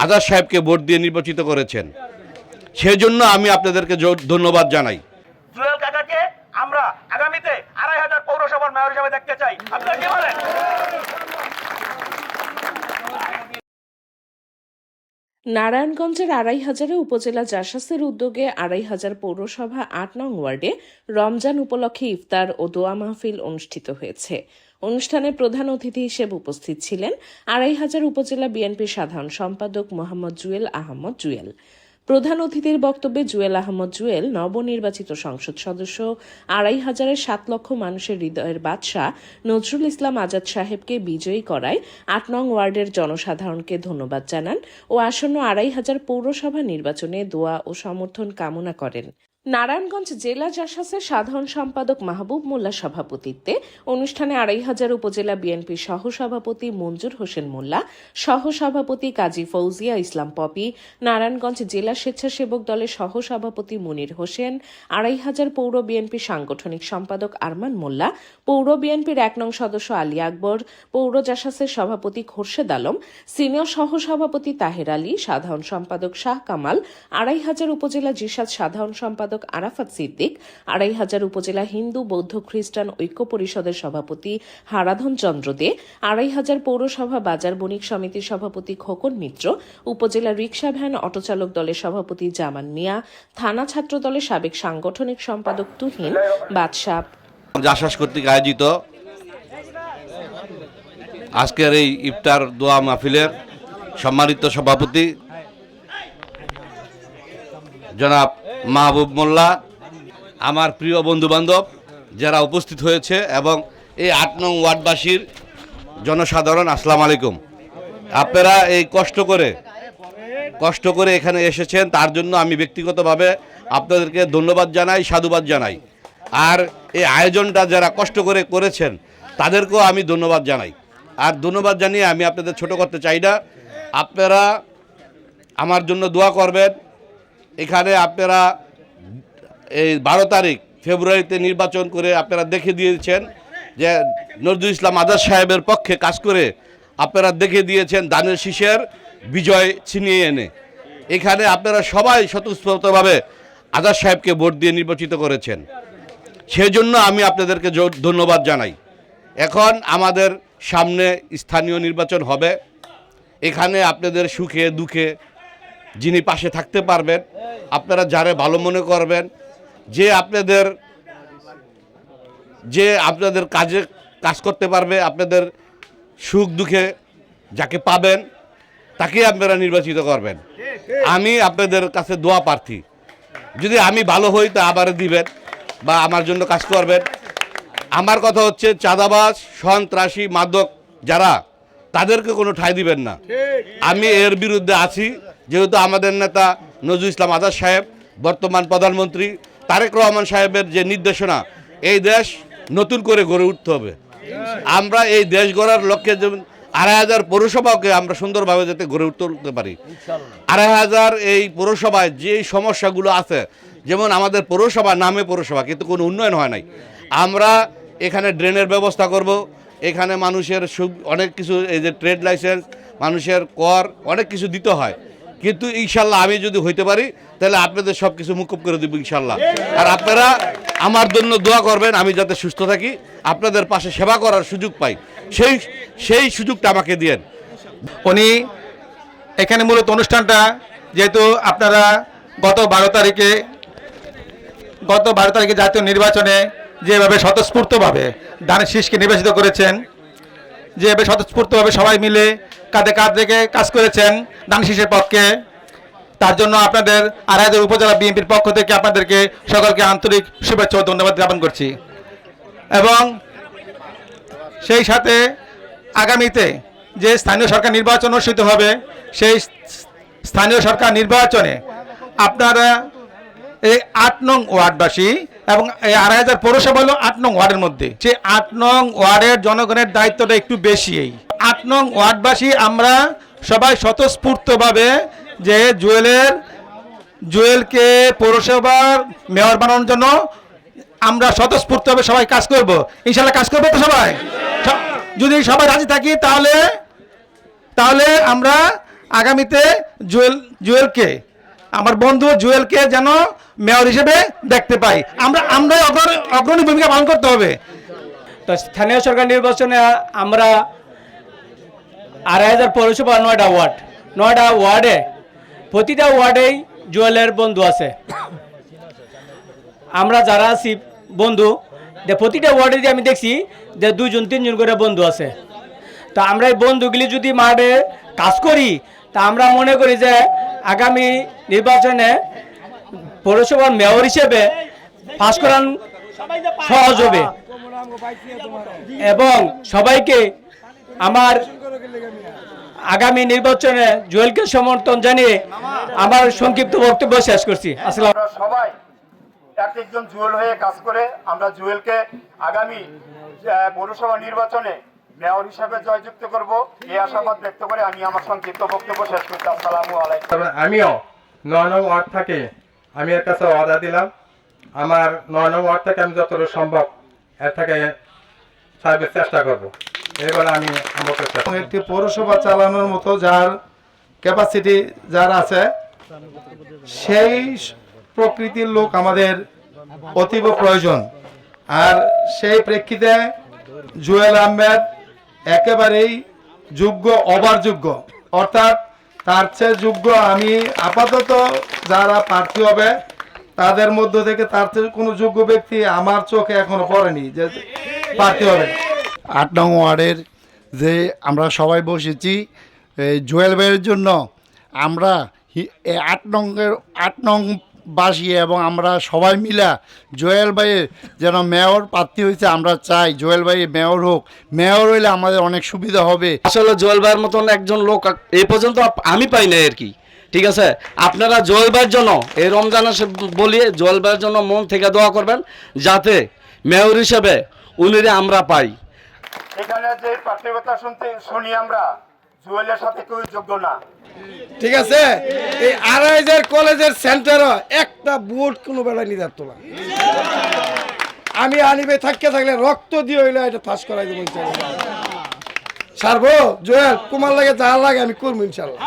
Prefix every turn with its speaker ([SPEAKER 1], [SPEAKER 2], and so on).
[SPEAKER 1] আজাদ সাহেবকে ভোট দিয়ে নির্বাচিত করেছেন, সেজন্য আমি আপনাদেরকে ধন্যবাদ জানাই।
[SPEAKER 2] জুয়েল কাকাকে আমরা আগামীতে ২৫০০ পৌরসভার মেয়র হিসেবে দেখতে চাই। আপনারা কি বলেন?
[SPEAKER 3] নারায়ণগঞ্জের ২৫০০ উপজেলা জাসাসের উদ্যোগে ২৫০০ পৌরসভা ৮ নং ওয়ার্ডে রমজান উপলক্ষে ইফতার ও দোয়া মাহফিল অনুষ্ঠিত হয়েছে। অনুষ্ঠানে প্রধান অতিথি হিসেবে উপস্থিত ছিলেন ২৫০০ উপজেলা বিএনপির সাধারণ সম্পাদক মোহাম্মদ জুয়েল আহমদ জুয়েল। প্রধান অতিথির বক্তব্যে জুয়েল আহমদ জুয়েল নবনির্বাচিত সংসদ সদস্য ২৫০০-এর ৭ লক্ষ মানুষের হৃদয়ের বাদশাহ নজরুল ইসলাম আজাদ সাহেবকে বিজয়ী করায় ৮ নং ওয়ার্ডের জনসাধারণকে ধন্যবাদ জানান ও আসন্ন ২৫০০ পৌরসভা নির্বাচনে দোয়া ও সমর্থন কামনা করেন। নারায়ণগঞ্জ জেলা জাসাসের সাধারণ সম্পাদক মাহবুব মোল্লা সভাপতিত্বে অনুষ্ঠানে ২৫০০ উপজেলা বিএনপির সহসভাপতি মঞ্জুর হোসেন মোল্লা, সহসভাপতি কাজী ফৌজিয়া ইসলাম পপি, নারায়ণগঞ্জ জেলা স্বেচ্ছাসেবক দলের সহসভাপতি মুনির হোসেন, ২৫০০ পৌর বিএনপির সাংগঠনিক সম্পাদক আরমান মোল্লা, পৌর বিএনপির ১ নং সদস্য আলী আকবর, পৌর জাসাসের সভাপতি খোরশেদ আলম, সিনিয়র সহসভাপতি তাহের আলী, সাধারণ সম্পাদক শাহ কামাল, ২৫০০ উপজেলা জিসাদ সাধারণ সম্পাদক আরাফাত সিদ্দিক, ২৫০০ উপজেলা হিন্দু বৌদ্ধ খ্রিস্টান ঐক্য পরিষদের সভাপতি হারাধন চন্দ্র দে, ২৫০০ পৌরসভা বাজার বণিক সমিতির সভাপতি খোকন মিত্র, উপজেলা রিকশা ভ্যান অটোচালক দলের সভাপতি জামান মিয়া, থানা ছাত্র দলের সাবেক সাংগঠনিক সম্পাদক তুহিন বাদশাহ।
[SPEAKER 1] জাসাস কর্তৃক আয়োজিত আজকের এই ইফতার দোয়া মাহফিলের সম্মানিত সভাপতি জনাব মাহবুব মোল্লা, আমার প্রিয় বন্ধুবান্ধব যারা উপস্থিত হয়েছে এবং এই ৮ নং ওয়ার্ডবাসীর জনসাধারণ, আসসালামু আলাইকুম। আপনারা এই কষ্ট করে এখানে এসেছেন, তার জন্য আমি ব্যক্তিগতভাবে আপনাদেরকে ধন্যবাদ জানাই, সাধুবাদ জানাই। আর এই আয়োজনটা যারা কষ্ট করে করেছেন তাদেরকেও আমি ধন্যবাদ জানাই। আর ধন্যবাদ জানিয়ে আমি আপনাদের ছোট করতে চাই না, আপনারা আমার জন্য দোয়া করবেন। এখানে আপনারা এই ১২ তারিখ ফেব্রুয়ারিতে নির্বাচন করে আপনারা দেখে দিয়েছেন যে নজরুল ইসলাম আজাদ সাহেবের পক্ষে কাজ করে আপনারা দেখে দিয়েছেন ধানের শীষের বিজয় ছিনিয়ে এনে। এখানে আপনারা সবাই স্বতঃস্ফূর্তভাবে আজাদ সাহেবকে ভোট দিয়ে নির্বাচিত করেছেন, সেজন্য আমি আপনাদেরকে ধন্যবাদ জানাই। এখন আমাদের সামনে স্থানীয় নির্বাচন হবে। এখানে আপনাদের সুখে দুঃখে যিনি পাশে থাকতে পারবেন, আপনারা যারে ভালো মনে করবেন, যে আপনাদের কাজে কাজ করতে পারবে, আপনাদের সুখ দুঃখে যাকে পাবেন তাকে আপনারা নির্বাচিত করবেন। আমি আপনাদের কাছে দোয়া প্রার্থী, যদি আমি ভালো হই তা আবার দিবেন বা আমার জন্য কাজ করবেন। আমার কথা হচ্ছে চাঁদাবাজ, সন্ত্রাসী, মাদক যারা, তাদেরকে কোনো ঠাঁই দিবেন না। আমি এর বিরুদ্ধে আছি, যেহেতু আমাদের নেতা নজরুল ইসলাম আজাদ সাহেব, বর্তমান প্রধানমন্ত্রী তারেক রহমান সাহেবের যে নির্দেশনা, এই দেশ নতুন করে গড়ে উঠতে হবে। আমরা এই দেশ গড়ার লক্ষ্যে যেমন ২৫০০ পৌরসভাকে আমরা সুন্দরভাবে যাতে গড়ে উঠতে পারি। ২৫০০ এই পৌরসভায় যে সমস্যাগুলো আছে, যেমন আমাদের পৌরসভা নামে পৌরসভা কিন্তু কোনো উন্নয়ন হয় নাই। আমরা এখানে ড্রেনের ব্যবস্থা করব, এখানে মানুষের অনেক কিছু, এই যে ট্রেড লাইসেন্স, মানুষের কর, অনেক কিছু দিতে হয়। কিন্তু ইনশাল্লাহ আমি যদি হইতে পারি তাহলে আপনাদের সব কিছু মুকুব করে দেবো ইনশাল্লাহ। আর আপনারা আমার জন্য দোয়া করবেন, আমি যাতে সুস্থ থাকি, আপনাদের পাশে সেবা করার সুযোগ পাই, সেই সুযোগটা আমাকে দিয়েন।
[SPEAKER 4] উনি এখানে মূলত অনুষ্ঠানটা, যেহেতু আপনারা গত ১২ তারিখে জাতীয় নির্বাচনে যেভাবে স্বতঃস্ফূর্তভাবে ধানের শীষকে নির্বাচিত করেছেন, যেভাবে স্বতঃস্ফূর্তভাবে সবাই মিলে কাঁধে কাঁধ রেখে কাজ করেছেন ধানের শীষের পক্ষে, তার জন্য আপনাদের ২৫০০ উপজেলা বিএনপির পক্ষ থেকে আপনাদেরকে সকলকে আন্তরিক শুভেচ্ছা ও ধন্যবাদ জ্ঞাপন করছি। এবং সেই সাথে আগামীতে যে স্থানীয় সরকার নির্বাচন অনুষ্ঠিত হবে, সেই স্থানীয় সরকার নির্বাচনে আপনারা এই ৮ নং ওয়ার্ডবাসী এবং এই ২৫০০ পৌরসভা হলো ৮ নং ওয়ার্ডের মধ্যে, যে ৮ নং ওয়ার্ডের জনগণের দায়িত্বটা একটু বেশি। এই ৮ নং ওয়ার্ডবাসী আমরা সবাই স্বতঃস্ফূর্তভাবে যে জুয়েলকে পৌরসভার মেয়র বানানোর জন্য আমরা স্বতঃস্ফূর্তভাবে সবাই কাজ করব। ইনশাল্লাহ কাজ করবো তো সবাই, যদি সবাই রাজি থাকি তাহলে আমরা আগামীতে জুয়েলকে আমার বন্ধু জুয়েলকে যেন মেয়র হিসেবে দেখতে পাই। আমরা অগ্রণী ভূমিকা পালন করতে হবে।
[SPEAKER 5] তো স্থানীয় সরকার নির্বাচনে আমরা ২,৫০০ পৌরসভা ৯টা ওয়ার্ডে প্রতিটা ওয়ার্ডেই জুয়েলের বন্ধু আছে। আমরা যারা আছি বন্ধু, যে প্রতিটা ওয়ার্ডে যে আমি দেখছি যে 2-3 করে বন্ধু আছে। তো আমরা এই বন্ধুগুলি যদি মাঠে কাজ করি, তা আমরা মনে করি যে আগামী নির্বাচনে পৌরসভার মেয়র হিসেবে পাস করান সহজ হবে এবং সবাইকে আমার আগামী নির্বাচনে জুয়েলকে সমর্থন জানিয়ে আমার সংক্ষিপ্ত বক্তব্য শেষ করছি। আসসালাম।
[SPEAKER 2] আমরা সবাই একজন জুয়েল হয়ে কাজ করে আমরা জুয়েলকে আগামী পৌরসভা নির্বাচনে মেয়র হিসাবে জয়যুক্ত করব, এই আশাবাদ ব্যক্ত করে আমি আমার সংক্ষিপ্ত বক্তব্য শেষ করছি। আসসালামু আলাইকুম।
[SPEAKER 6] আমিও 9 নং ওয়ার্ড থেকে আমি এর কাছে ওয়াদা দিলাম, আমার 9 নং ওয়ার্ড থেকে আমি যতটুকু সম্ভব এর থেকে সার্ভিস চেষ্টা করব। এবার আমি
[SPEAKER 4] একটি পৌরসভা চালানোর মতো যার ক্যাপাসিটি যার আছে, সেই প্রকৃতির লোক আমাদের অতীব প্রয়োজন। আর সেই প্রেক্ষিতে জুয়েল আহমেদ একেবারেই যোগ্য, অবারযোগ্য, অর্থাৎ তার চেয়ে যোগ্য আমি আপাতত যারা প্রার্থী হবে তাদের মধ্য থেকে তার চেয়ে কোনো যোগ্য ব্যক্তি আমার চোখে এখনো পড়েনি যে প্রার্থী হবে।
[SPEAKER 7] 8 নং ওয়ার্ডের যে আমরা সবাই বসেছি জুয়েল ভাইয়ের জন্য, আমরা 8 নং বাসী এবং আমরা সবাই মিলা জুয়েল ভাইয়ের যেন মেয়র প্রার্থী হয়েছে, আমরা চাই জুয়েল ভাই মেয়র হোক। মেয়র হইলে আমাদের অনেক সুবিধা হবে।
[SPEAKER 8] আসলে জুয়েল ভাইয়ের মতন একজন লোক এই পর্যন্ত আমি পাই নাই আর কি। ঠিক আছে, আপনারা জুয়েল ভাইয়ের জন্য এই রমজান বলিয়ে জুয়েল ভাইয়ের জন্য মন থেকে দোয়া করবেন, যাতে মেয়র হিসেবে উনিরে আমরা পাই।
[SPEAKER 2] এখানে যে প্রার্থীতা শুনি আমরা জুয়েলের সাথে কেউ যোগ্য না।
[SPEAKER 9] ঠিক আছে, এই ২,৫০০ কলেজের সেন্টারও একটা বুট কোনো বেলায় নিতে পারতো না। আমি আনিবে থাকলে রক্ত দিয়ে হইলে এটা পাস করাই দেবো ইনশাল্লাহ। সারবো জুয়েল, কুমার লাগে যা লাগে আমি করবো ইনশাল্লাহ।